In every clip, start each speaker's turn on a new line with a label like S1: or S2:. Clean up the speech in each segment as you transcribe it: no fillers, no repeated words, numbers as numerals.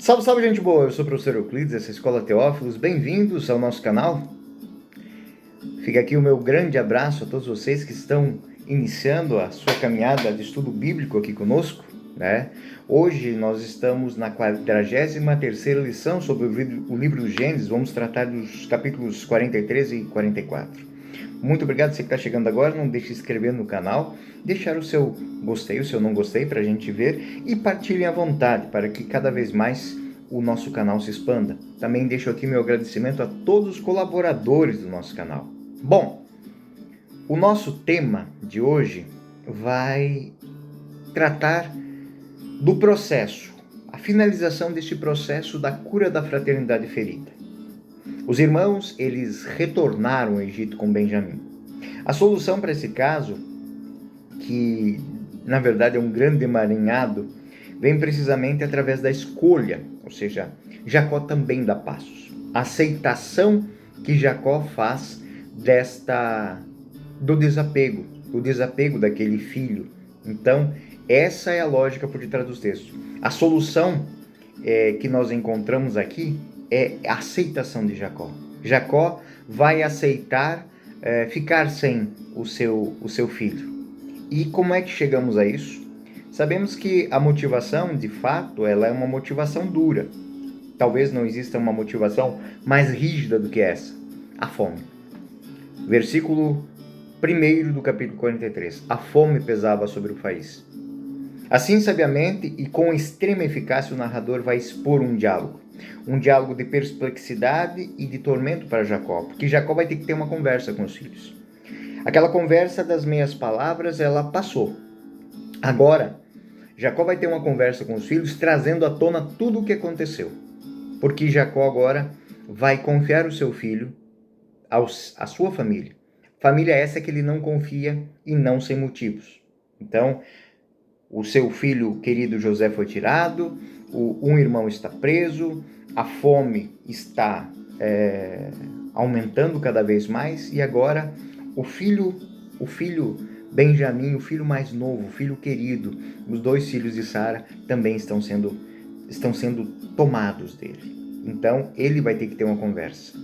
S1: Salve, salve, gente boa! Eu sou o professor Euclides, essa é a Escola Teófilos. Bem-vindos ao nosso canal. Fica aqui o meu grande abraço a todos vocês que estão iniciando a sua caminhada de estudo bíblico aqui conosco, né? Hoje nós estamos na 43ª lição sobre o livro do Gênesis. Vamos tratar dos capítulos 43 e 44. Muito obrigado você que está chegando agora. Não deixe de se inscrever no canal, deixar o seu gostei, o seu não gostei para a gente ver e partilhem à vontade para que cada vez mais o nosso canal se expanda. Também deixo aqui meu agradecimento a todos os colaboradores do nosso canal. Bom, o nosso tema de hoje vai tratar do processo, a finalização deste processo da cura da fraternidade ferida. Os irmãos, eles retornaram ao Egito com Benjamim. A solução para esse caso, que na verdade é um grande emaranhado, vem precisamente através da escolha, ou seja, Jacó também dá passos. A aceitação que Jacó faz do desapego daquele filho. Então, essa é a lógica por detrás dos textos. A solução que nós encontramos aqui é a aceitação de Jacó. Jacó vai aceitar ficar sem o seu filho. E como é que chegamos a isso? Sabemos que a motivação, de fato, ela é uma motivação dura. Talvez não exista uma motivação mais rígida do que essa. A fome. Versículo 1 do capítulo 43. A fome pesava sobre o país. Assim, sabiamente e com extrema eficácia, o narrador vai expor um diálogo de perplexidade e de tormento para Jacó, porque Jacó vai ter que ter uma conversa com os filhos. Aquela conversa das meias palavras, ela passou. Agora, Jacó vai ter uma conversa com os filhos, trazendo à tona tudo o que aconteceu, porque Jacó agora vai confiar o seu filho à sua família. Família essa que ele não confia e não sem motivos. Então, o seu filho querido José foi tirado, um irmão está preso, a fome está aumentando cada vez mais, e agora o filho Benjamim, o filho mais novo, o filho querido, os dois filhos de Sara também estão sendo tomados dele. Então ele vai ter que ter uma conversa.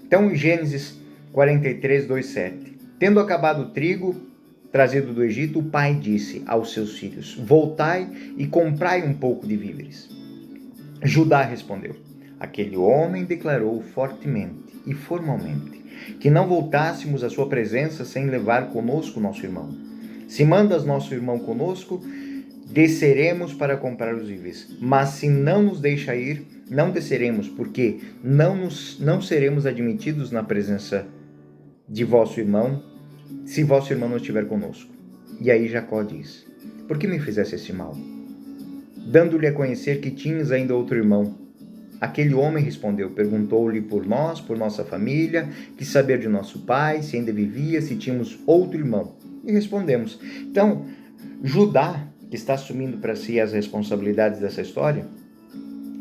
S1: Então, Gênesis 43, 2, 7. Tendo acabado o trigo trazido do Egito, o pai disse aos seus filhos: voltai e comprai um pouco de víveres. Judá respondeu: aquele homem declarou fortemente e formalmente que não voltássemos à sua presença sem levar conosco nosso irmão. Se mandas nosso irmão conosco, desceremos para comprar os víveres. Mas se não nos deixa ir, não desceremos, porque não seremos admitidos na presença de vosso irmão, se vosso irmão não estiver conosco. E aí Jacó diz: por que me fizesse esse mal? Dando-lhe a conhecer que tinhas ainda outro irmão. Aquele homem respondeu, perguntou-lhe por nós, por nossa família, quis saber de nosso pai, se ainda vivia, se tínhamos outro irmão. E respondemos. Então, Judá, que está assumindo para si as responsabilidades dessa história,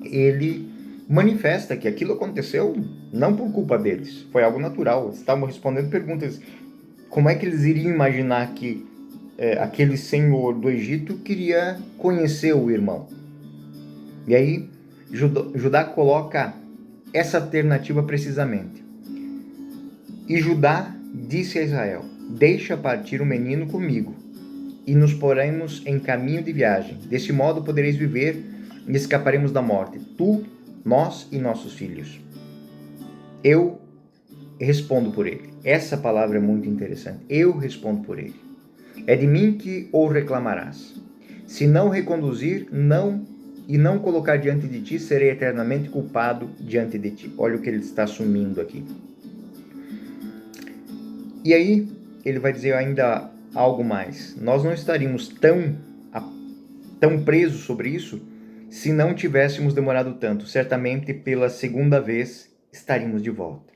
S1: ele manifesta que aquilo aconteceu não por culpa deles, foi algo natural. Eles estavam respondendo perguntas. Como é que eles iriam imaginar que aquele senhor do Egito queria conhecer o irmão? E aí, Judá coloca essa alternativa precisamente. E Judá disse a Israel: deixa partir o menino comigo, e nos poremos em caminho de viagem. Deste modo podereis viver e escaparemos da morte, tu, nós e nossos filhos. Eu respondo por ele. Essa palavra é muito interessante. Eu respondo por ele. É de mim que o reclamarás. Se não reconduzir, e não colocar diante de ti, serei eternamente culpado diante de ti. Olha o que ele está assumindo aqui. E aí, ele vai dizer ainda algo mais. Nós não estaríamos tão presos sobre isso se não tivéssemos demorado tanto. Certamente, pela segunda vez, estaríamos de volta.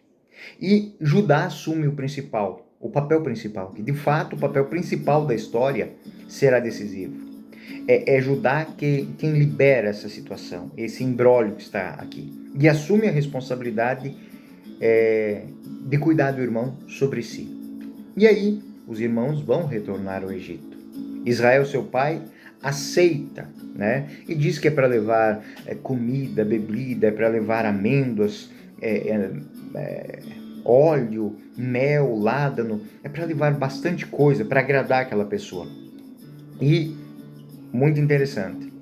S1: E Judá assume o papel principal, que de fato o papel principal da história será decisivo. É Judá quem libera essa situação, esse imbróglio que está aqui, e assume a responsabilidade de cuidar do irmão sobre si. E aí, os irmãos vão retornar ao Egito. Israel, seu pai, aceita, né? E diz que é para levar comida, bebida, é para levar amêndoas, óleo, mel, ládano, é para levar bastante coisa, para agradar aquela pessoa. E, muito interessante,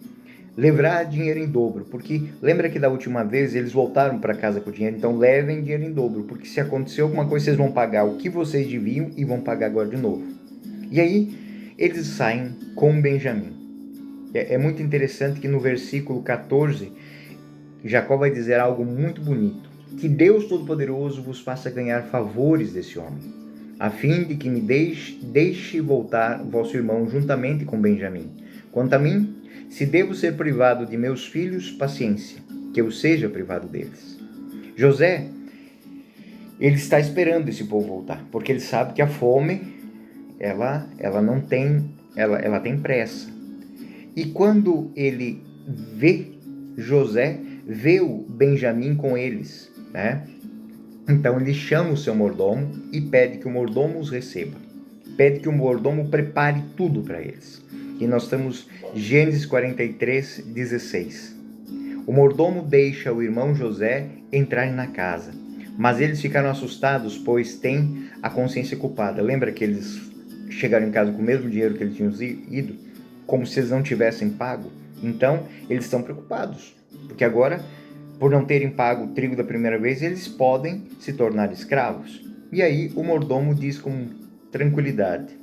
S1: levar dinheiro em dobro, porque lembra que da última vez eles voltaram para casa com o dinheiro, então levem dinheiro em dobro, porque se acontecer alguma coisa, vocês vão pagar o que vocês deviam e vão pagar agora de novo. E aí, eles saem com Benjamim. É muito interessante que no versículo 14, Jacó vai dizer algo muito bonito. Que Deus Todo-Poderoso vos faça ganhar favores desse homem, a fim de que me deixe voltar vosso irmão juntamente com Benjamim. Quanto a mim, se devo ser privado de meus filhos, paciência, que eu seja privado deles. José, ele está esperando esse povo voltar, porque ele sabe que a fome, ela tem pressa. E quando ele vê José, vê o Benjamim com eles, né? Então ele chama o seu mordomo e pede que o mordomo os receba. Pede que o mordomo prepare tudo para eles. E nós estamos Gênesis 43, 16. O mordomo deixa o irmão José entrar na casa, mas eles ficaram assustados, pois têm a consciência culpada. Lembra que eles chegaram em casa com o mesmo dinheiro que eles tinham ido, como se eles não tivessem pago? Então, eles estão preocupados, porque agora, por não terem pago o trigo da primeira vez, eles podem se tornar escravos. E aí o mordomo diz com tranquilidade: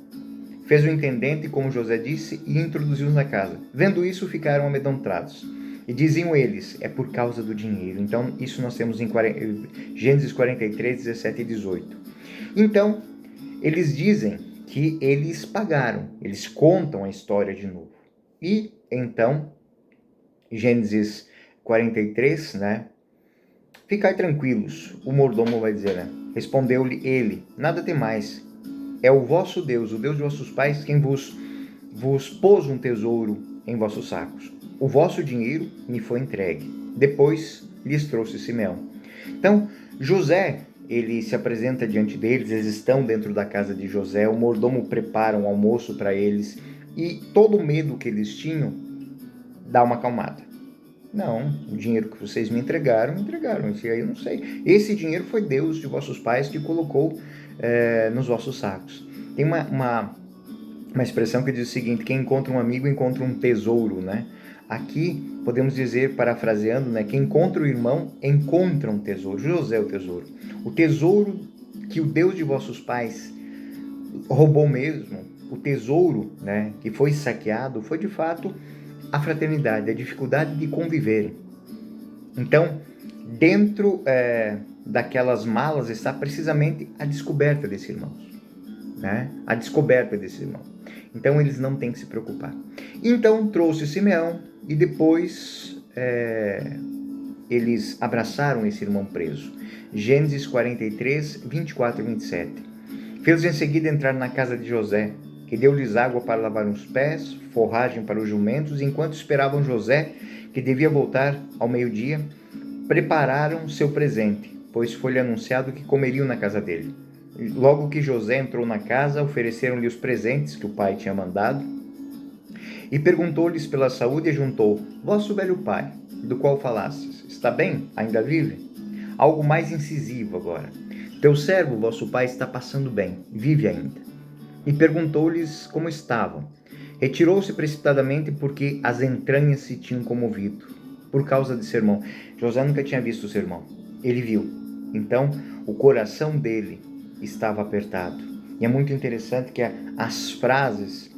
S1: fez o intendente, como José disse, e introduziu-os na casa. Vendo isso, ficaram amedrontados. E diziam eles: é por causa do dinheiro. Então, isso nós temos em Gênesis 43, 17 e 18. Então, eles dizem que eles pagaram. Eles contam a história de novo. E, então, Gênesis 43, né? Ficai tranquilos, o mordomo vai dizer, né? Respondeu-lhe ele: nada temais. É o vosso Deus, o Deus de vossos pais, quem vos pôs um tesouro em vossos sacos. O vosso dinheiro me foi entregue. Depois lhes trouxe Simeão. Então, José, ele se apresenta diante deles, eles estão dentro da casa de José, o mordomo prepara um almoço para eles, e todo o medo que eles tinham dá uma acalmada. Não, o dinheiro que vocês me entregaram, isso aí eu não sei. Esse dinheiro foi Deus de vossos pais que colocou nos vossos sacos. Tem uma expressão que diz o seguinte: quem encontra um amigo encontra um tesouro, né? Aqui podemos dizer, parafraseando, né? Quem encontra o irmão encontra um tesouro. José é o tesouro. O tesouro que o Deus de vossos pais roubou mesmo, o tesouro, né, que foi saqueado, foi de fato a fraternidade, a dificuldade de conviver. Então, dentro daquelas malas está precisamente a descoberta desses irmãos, né? A descoberta desse irmão. Então, eles não têm que se preocupar. Então, trouxe Simeão e depois eles abraçaram esse irmão preso. Gênesis 43, 24 e 27. Fez em seguida entrar na casa de José, que deu-lhes água para lavar os pés, forragem para os jumentos, e enquanto esperavam José, que devia voltar ao meio-dia, prepararam seu presente, pois foi-lhe anunciado que comeriam na casa dele. Logo que José entrou na casa, ofereceram-lhe os presentes que o pai tinha mandado, e perguntou-lhes pela saúde e juntou: vosso velho pai, do qual falastes, está bem? Ainda vive? Algo mais incisivo agora. Teu servo, vosso pai, está passando bem, vive ainda. E perguntou-lhes como estavam. Retirou-se precipitadamente porque as entranhas se tinham comovido, por causa de seu irmão. José nunca tinha visto o seu irmão. Ele viu. Então, o coração dele estava apertado. E é muito interessante que as frases,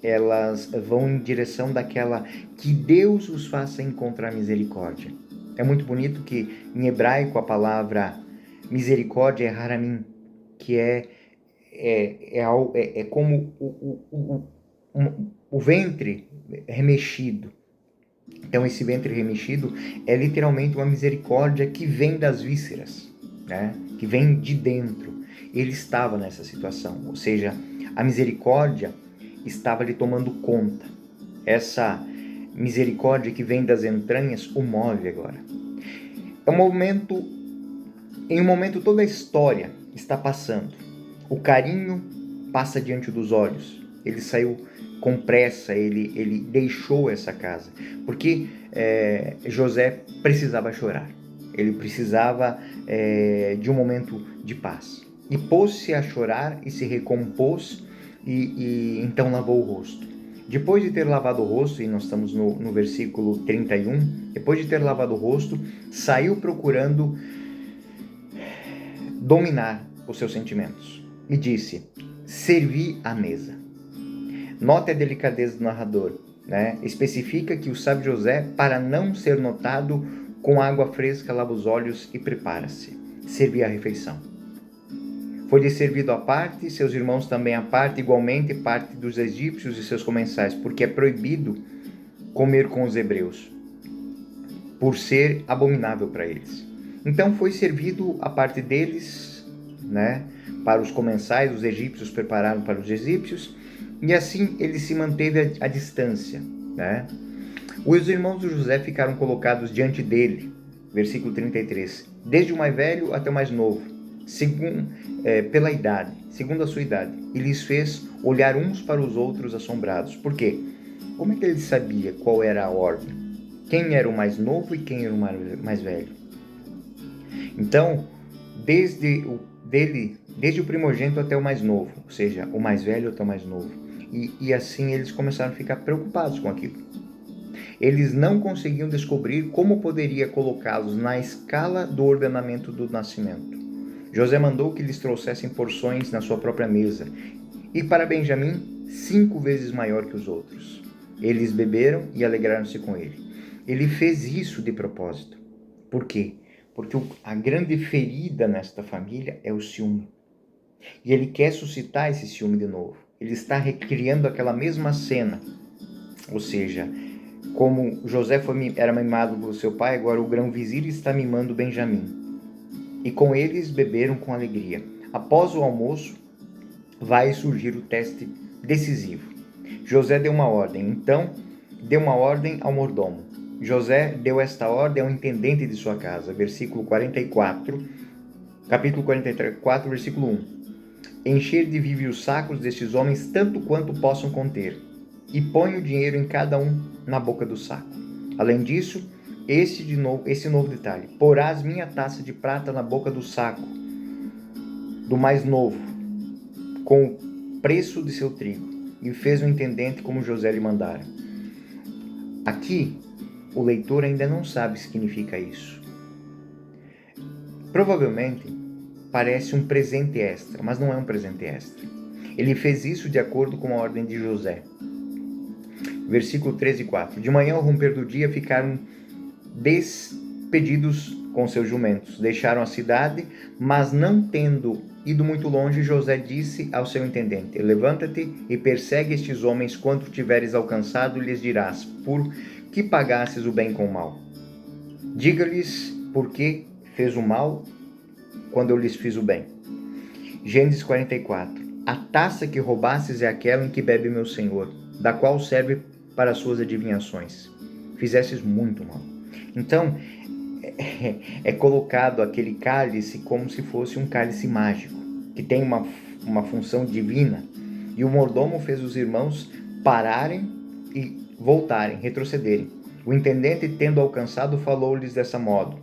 S1: elas vão em direção daquela: que Deus os faça encontrar misericórdia. É muito bonito que em hebraico a palavra misericórdia é haramim, que é como o ventre remexido. Então, esse ventre remexido é literalmente uma misericórdia que vem das vísceras, né? Que vem de dentro. Ele estava nessa situação, ou seja, a misericórdia estava lhe tomando conta. Essa misericórdia que vem das entranhas o move agora. Em um momento toda a história está passando. O carinho passa diante dos olhos. ele saiu com pressa, ele deixou essa casa, porque José precisava chorar, ele precisava de um momento de paz. E pôs-se a chorar e se recompôs e então lavou o rosto. Depois de ter lavado o rosto, e nós estamos no versículo 31, depois de ter lavado o rosto, saiu procurando dominar os seus sentimentos e disse: servi à mesa. Note a delicadeza do narrador, né? Especifica que o sábio José, para não ser notado, com água fresca lava os olhos e prepara-se. Servir a refeição. Foi-lhe servido à parte, seus irmãos também à parte, igualmente parte dos egípcios e seus comensais, porque é proibido comer com os hebreus, por ser abominável para eles. Então foi servido a parte deles, né, para os comensais, os egípcios prepararam para os egípcios, e assim ele se manteve à distância, né? Os irmãos de José ficaram colocados diante dele, versículo 33, desde o mais velho até o mais novo, pela idade, segundo a sua idade, e lhes fez olhar uns para os outros assombrados. Por quê? Como é que ele sabia qual era a ordem? Quem era o mais novo e quem era o mais velho? Então, desde o primogênito até o mais novo, ou seja, o mais velho até o mais novo. E assim eles começaram a ficar preocupados com aquilo. Eles não conseguiam descobrir como poderia colocá-los na escala do ordenamento do nascimento. José mandou que lhes trouxessem porções na sua própria mesa, e para Benjamim, 5 vezes maior que os outros. Eles beberam e alegraram-se com ele. Ele fez isso de propósito. Por quê? Porque a grande ferida nesta família é o ciúme. E ele quer suscitar esse ciúme de novo. Ele está recriando aquela mesma cena. Ou seja, como José era mimado pelo seu pai, agora o grão-vizir está mimando Benjamim. E com eles beberam com alegria. Após o almoço, vai surgir o teste decisivo. José deu uma ordem. Então, deu uma ordem ao mordomo. José deu esta ordem ao intendente de sua casa. Versículo 44, capítulo 44, versículo 1. Encher de víveos os sacos destes homens tanto quanto possam conter, e põe o dinheiro em cada um na boca do saco. Além disso, esse novo detalhe: porás minha taça de prata na boca do saco do mais novo, com o preço de seu trigo. E fez o intendente como José lhe mandara. Aqui, o leitor ainda não sabe o que significa isso. Provavelmente parece um presente extra, mas não é um presente extra. Ele fez isso de acordo com a ordem de José. Versículo 13 e 4. De manhã, ao romper do dia, ficaram despedidos com seus jumentos. Deixaram a cidade, mas não tendo ido muito longe, José disse ao seu intendente: levanta-te e persegue estes homens quando tiveres alcançado, e lhes dirás: por que pagasses o bem com o mal? Diga-lhes por que fez o mal quando eu lhes fiz o bem. Gênesis 44. A taça que roubasses é aquela em que bebe meu senhor, da qual serve para as suas adivinhações. Fizesses muito mal. Então, é colocado aquele cálice como se fosse um cálice mágico, que tem uma função divina. E o mordomo fez os irmãos pararem e voltarem, retrocederem. O intendente, tendo alcançado, falou-lhes dessa modo: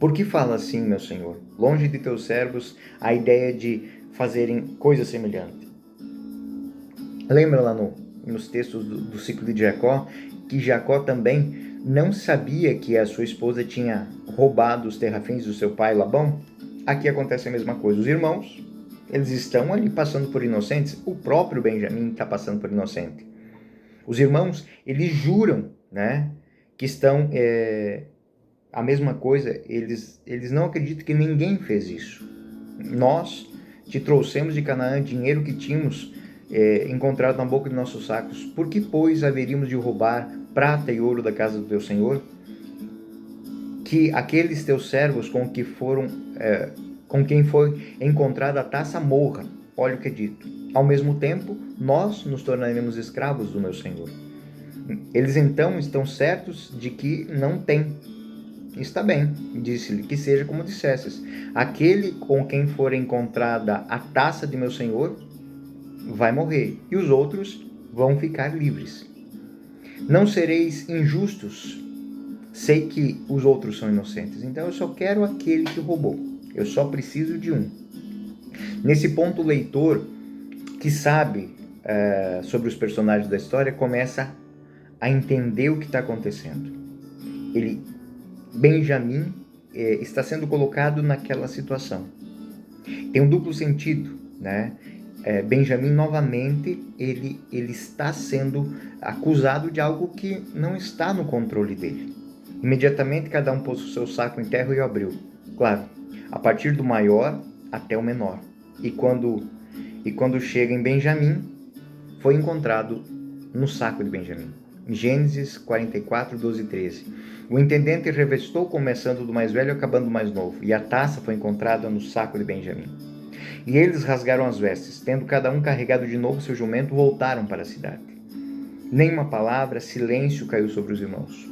S1: por que fala assim, meu senhor? Longe de teus servos a ideia de fazerem coisa semelhante. Lembra lá nos textos do ciclo de Jacó, que Jacó também não sabia que a sua esposa tinha roubado os terrafins do seu pai Labão? Aqui acontece a mesma coisa. Os irmãos, eles estão ali passando por inocentes. O próprio Benjamim está passando por inocente. Os irmãos, eles juram, né, que estão... a mesma coisa, eles não acreditam que ninguém fez isso. Nós te trouxemos de Canaã dinheiro que tínhamos encontrado na boca de nossos sacos. Por que, pois, haveríamos de roubar prata e ouro da casa do teu senhor? Que aqueles teus servos com quem foi encontrada a taça morra. Olha o que é dito. Ao mesmo tempo, nós nos tornaremos escravos do meu senhor. Eles então estão certos de que não tem. Está bem, disse-lhe, que seja como dissesses. Aquele com quem for encontrada a taça de meu senhor, vai morrer e os outros vão ficar livres. Não sereis injustos. Sei que os outros são inocentes, então eu só quero aquele que roubou. Eu só preciso de um. Nesse ponto, o leitor que sabe sobre os personagens da história começa a entender o que está acontecendo. Benjamim está sendo colocado naquela situação. Tem um duplo sentido, né? Benjamim, novamente, ele está sendo acusado de algo que não está no controle dele. Imediatamente, cada um pôs o seu saco em terra e o abriu. Claro, a partir do maior até o menor. E quando chega em Benjamim, foi encontrado no saco de Benjamim. Em Gênesis 44, 12 e 13. O intendente revestou, começando do mais velho e acabando do mais novo, e a taça foi encontrada no saco de Benjamim. E eles rasgaram as vestes, tendo cada um carregado de novo seu jumento, voltaram para a cidade. Nenhuma palavra, silêncio caiu sobre os irmãos.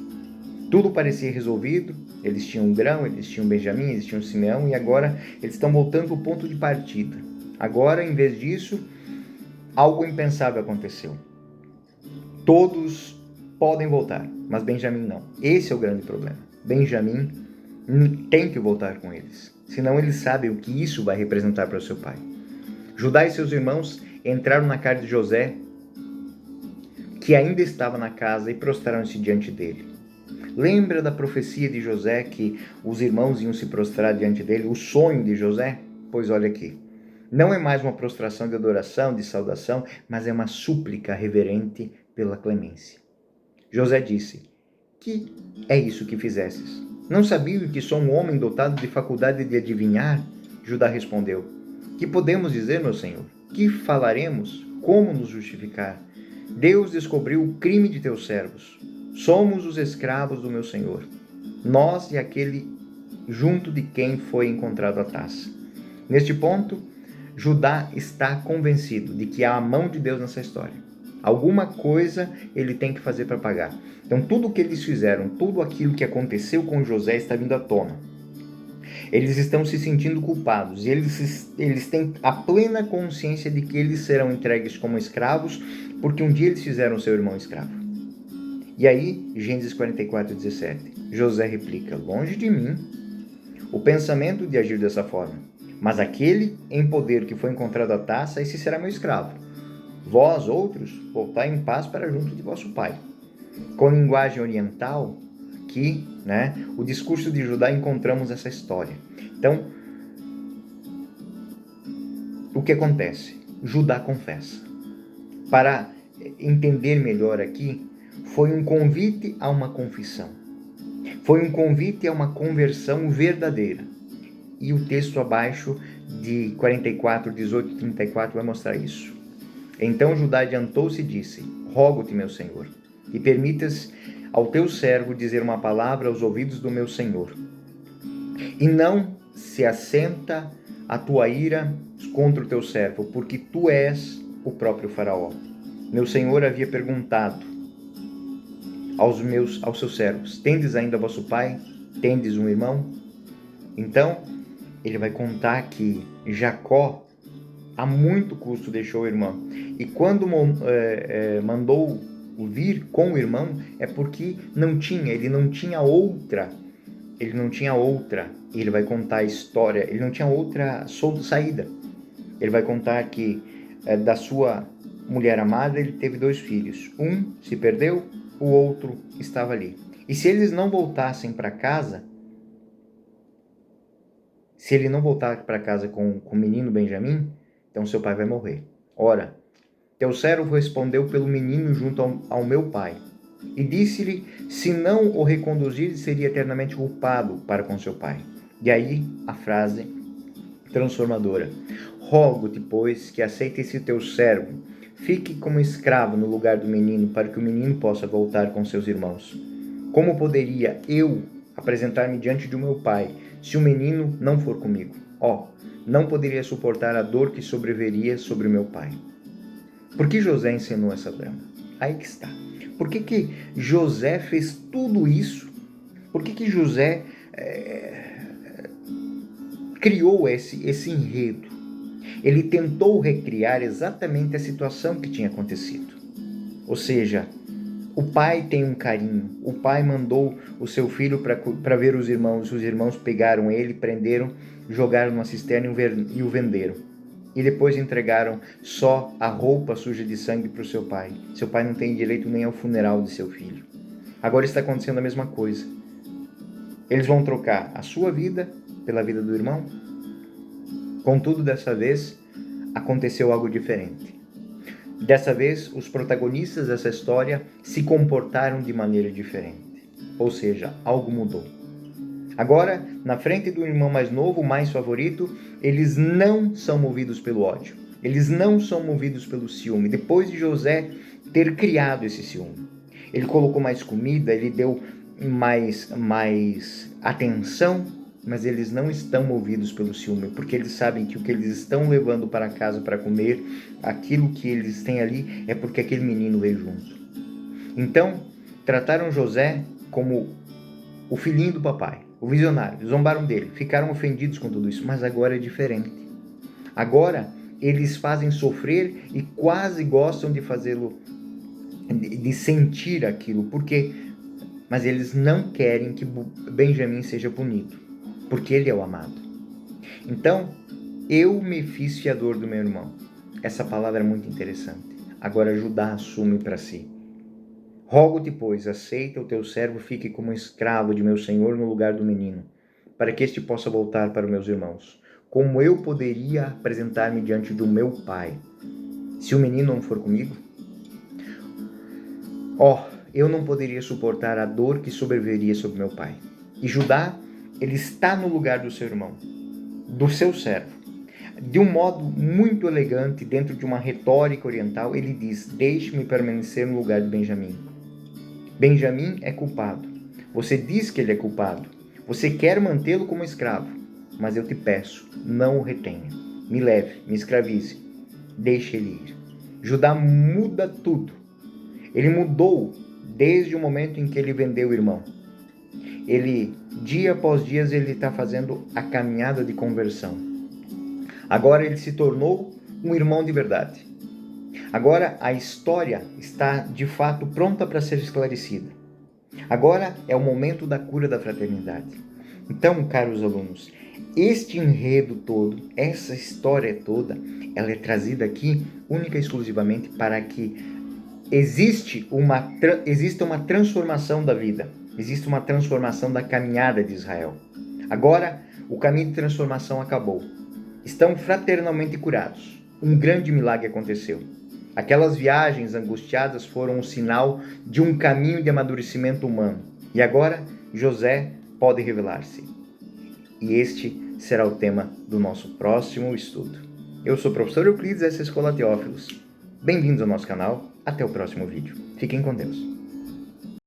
S1: Tudo parecia resolvido, eles tinham grão, eles tinham Benjamim, eles tinham Simeão, e agora eles estão voltando para o ponto de partida. Agora, em vez disso, algo impensável aconteceu. Todos podem voltar, mas Benjamim não. Esse é o grande problema. Benjamim tem que voltar com eles, senão eles sabem o que isso vai representar para o seu pai. Judá e seus irmãos entraram na casa de José, que ainda estava na casa, e prostraram-se diante dele. Lembra da profecia de José que os irmãos iam se prostrar diante dele? O sonho de José? Pois olha aqui. Não é mais uma prostração de adoração, de saudação, mas é uma súplica reverente pela clemência. José disse: que é isso que fizestes? Não sabiam que sou um homem dotado de faculdade de adivinhar? Judá respondeu: que podemos dizer, meu senhor? Que falaremos? Como nos justificar? Deus descobriu o crime de teus servos. Somos os escravos do meu senhor, nós e aquele junto de quem foi encontrado a taça. Neste ponto, Judá está convencido de que há a mão de Deus nessa história. Alguma coisa ele tem que fazer para pagar. Então, tudo o que eles fizeram, tudo aquilo que aconteceu com José está vindo à tona. Eles estão se sentindo culpados e eles têm a plena consciência de que eles serão entregues como escravos, porque um dia eles fizeram seu irmão escravo. E aí, Gênesis 44, 17, José replica: longe de mim o pensamento de agir dessa forma, mas aquele em poder que foi encontrado a taça, esse será meu escravo. Vós, outros, voltai em paz para junto de vosso pai. Com linguagem oriental, aqui, o discurso de Judá, encontramos essa história. Então, o que acontece? Judá confessa. Para entender melhor aqui, foi um convite a uma confissão. Foi um convite a uma conversão verdadeira. E o texto abaixo de 44, 18 e 34 vai mostrar isso. Então Judá adiantou-se e disse: rogo-te, meu senhor, e permitas ao teu servo dizer uma palavra aos ouvidos do meu senhor. E não se assenta a tua ira contra o teu servo, porque tu és o próprio faraó. Meu senhor havia perguntado aos seus servos: tendes ainda vosso pai? Tendes um irmão? Então, ele vai contar que Jacó, a muito custo, deixou o irmão. E quando mandou vir com o irmão, é porque ele não tinha outra. E ele vai contar a história, ele não tinha outra saída. Ele vai contar que da sua mulher amada ele teve 2 filhos. Um se perdeu, o outro estava ali. E se eles não voltassem para casa, se ele não voltar para casa com o menino Benjamim, então seu pai vai morrer. Ora, teu servo respondeu pelo menino junto ao meu pai. E disse-lhe: se não o reconduzir, seria eternamente culpado para com seu pai. E aí a frase transformadora: rogo-te, pois, que aceite esse teu servo, fique como escravo no lugar do menino, para que o menino possa voltar com seus irmãos. Como poderia eu apresentar-me diante do meu pai, se o menino não for comigo? Não poderia suportar a dor que sobreviria sobre o meu pai. Por que José ensinou essa drama? Aí que está. Por que José fez tudo isso? Por que José criou esse enredo? Ele tentou recriar exatamente a situação que tinha acontecido. Ou seja, o pai tem um carinho. O pai mandou o seu filho para ver os irmãos pegaram ele, prenderam, jogaram numa cisterna e o venderam. E depois entregaram só a roupa suja de sangue para o seu pai. Seu pai não tem direito nem ao funeral de seu filho. Agora está acontecendo a mesma coisa. Eles vão trocar a sua vida pela vida do irmão. Contudo, dessa vez, aconteceu algo diferente. Dessa vez, os protagonistas dessa história se comportaram de maneira diferente. Ou seja, algo mudou. Agora, na frente do irmão mais novo, o mais favorito, eles não são movidos pelo ódio. Eles não são movidos pelo ciúme. Depois de José ter criado esse ciúme, ele colocou mais comida, ele deu mais atenção, mas eles não estão movidos pelo ciúme, porque eles sabem que o que eles estão levando para casa para comer, aquilo que eles têm ali, é porque aquele menino veio junto. Então, trataram José como o filhinho do papai, o visionário, zombaram dele, ficaram ofendidos com tudo isso, mas agora é diferente. Agora, eles fazem sofrer e quase gostam de fazê-lo, de sentir aquilo, porque... Mas eles não querem que Benjamim seja punido, porque ele é o amado. Então, eu me fiz fiador do meu irmão. Essa palavra é muito interessante. Agora Judá assume para si. Rogo-te, pois, aceita o teu servo, fique como escravo de meu senhor no lugar do menino, para que este possa voltar para os meus irmãos. Como eu poderia apresentar-me diante do meu pai, se o menino não for comigo? Eu não poderia suportar a dor que sobreviria sobre meu pai. E Judá, ele está no lugar do seu irmão, do seu servo. De um modo muito elegante, dentro de uma retórica oriental, ele diz: deixe-me permanecer no lugar de Benjamim. Benjamim é culpado. Você diz que ele é culpado. Você quer mantê-lo como escravo. Mas eu te peço, não o retenha. Me leve, me escravize. Deixe ele ir. Judá muda tudo. Ele mudou desde o momento em que ele vendeu o irmão. Dia após dia, ele está fazendo a caminhada de conversão. Agora ele se tornou um irmão de verdade. Agora a história está de fato pronta para ser esclarecida. Agora é o momento da cura da fraternidade. Então, caros alunos, este enredo todo, essa história toda, ela é trazida aqui única e exclusivamente para que exista uma transformação da vida, existe uma transformação da caminhada de Israel. Agora, o caminho de transformação acabou. Estão fraternalmente curados. Um grande milagre aconteceu. Aquelas viagens angustiadas foram um sinal de um caminho de amadurecimento humano. E agora, José pode revelar-se. E este será o tema do nosso próximo estudo. Eu sou o professor Euclides, essa é a Escola Teófilos. Bem-vindos ao nosso canal. Até o próximo vídeo. Fiquem com Deus.